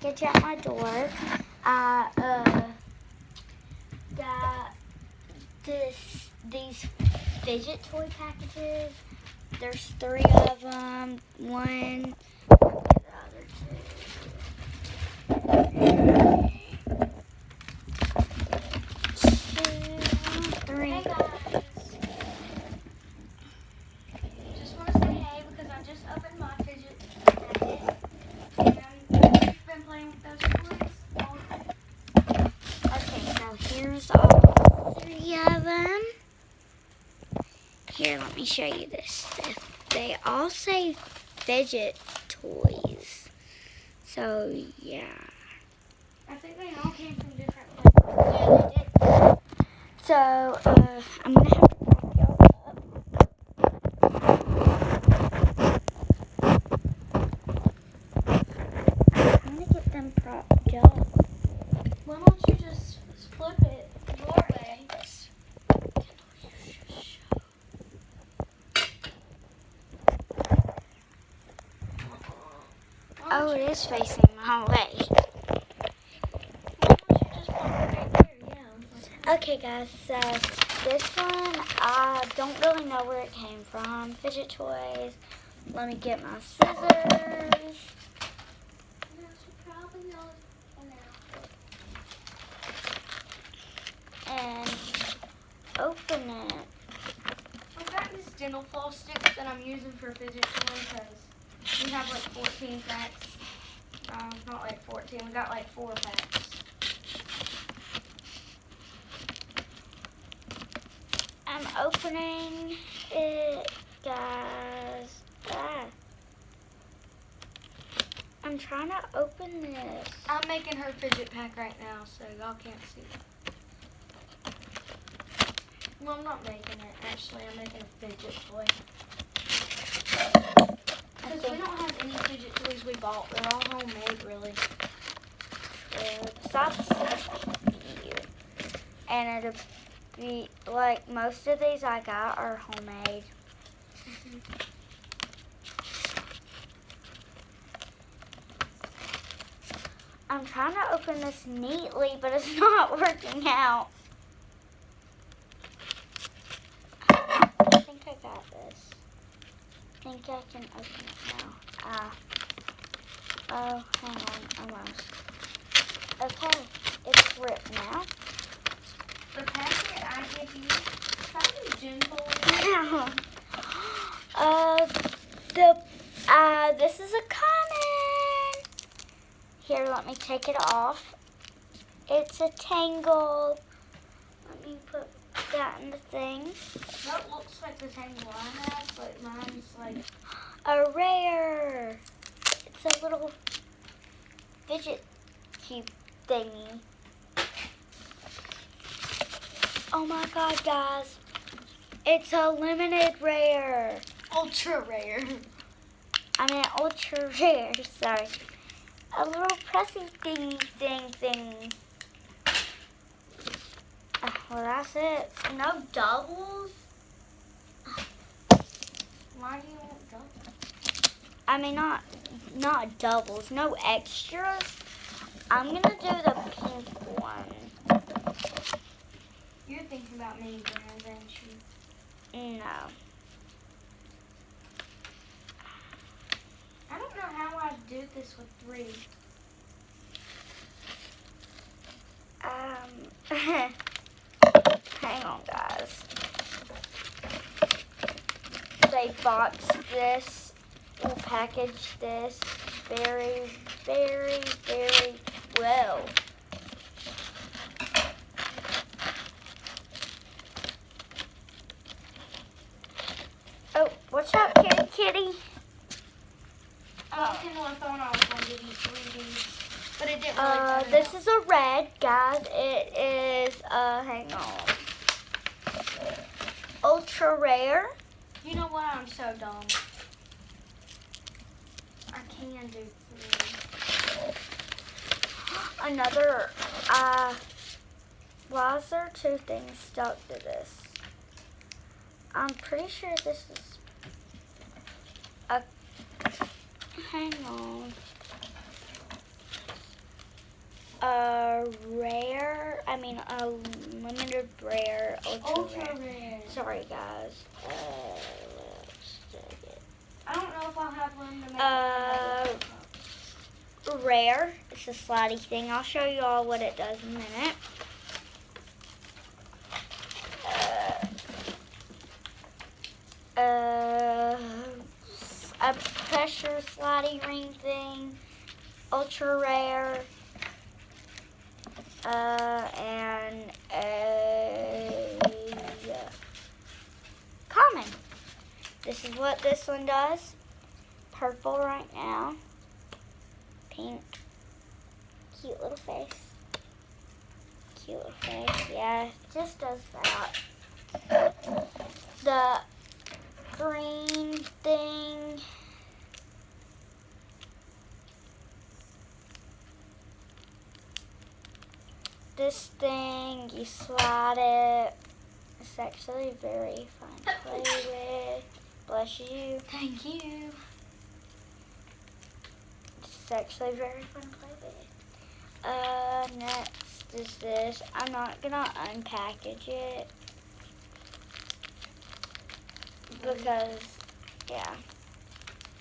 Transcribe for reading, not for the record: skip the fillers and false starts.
package at my door. I got these fidget toy packages. There's 3 of them. One, the other 2, 3. Hey guys, just want to say hey because I just opened my fidget packet and we've been playing with those toys all day. Okay, so here's all 3 of them. Here, let me show you this. They all say fidget toys. So, yeah. I think they all came from different places. Yeah, they did. So, I'm going to have to prop y'all up. I'm going to get them propped up. Why don't you just flip it your way? Oh, it is facing my way. Why don't you just put it right there? Yeah. Okay, guys, so this one, I don't really know where it came from. Fidget toys. Let me get my scissors. And open it. I've got these dental floss sticks that I'm using for fidget toys because we have like 14 packs. Not like 14, we got like 4 packs. I'm opening it, guys. I'm trying to open this. I'm making her fidget pack right now, so y'all can't see it. Well, I'm not making it, actually. I'm making a fidget toy. Because we don't have any fidget toys we bought. They're all homemade, really. Besides a few. And it'll be, like, most of these I got are homemade. Mm-hmm. I'm trying to open this neatly, but it's not working out. I think I got this. I think I can open it now. Oh, hang on, almost. Okay, it's ripped now. The packet I give you, try to be gentle. This is a common. Here, let me take it off. It's a tangle. Let me put that in the thing. That looks like the tangle I have, but mine's like A rare. It's a little fidget cube thingy. Oh my god, guys. It's a limited rare. ultra rare. I mean, ultra rare, sorry. A little pressy thing. Well, that's it. No doubles? Why do you want doubles? I mean, not doubles, no extras. I'm gonna do the pink one. You're thinking about mini brands, ain't you? No. I don't know how I do this with 3. Hang on, guys. They boxed this, will package this very, very, very well. Oh, watch out, kitty. Walking on phone, I was going to give you 3 these, but it didn't really This is a red, guys. It is, hang on. Ultra rare. You know what? I'm so dumb. I can do 3. Another, why is there 2 things stuck to this? I'm pretty sure this is a, hang on. a limited rare, ultra rare. Sorry, guys. Let's take it. I don't know if I'll have room to make Rare. It's a slidey thing. I'll show you all what it does in a minute. A pressure slidey ring thing, ultra rare, and a common. This is what this one does. Purple right now. Pink. Cute little face. Cute little face. Yeah, it just does that. The green thing. This thing, you slide it. It's actually very fun to play with. Bless you. Thank you. It's actually very fun to play with. Next is this. I'm not gonna unpackage it because, yeah.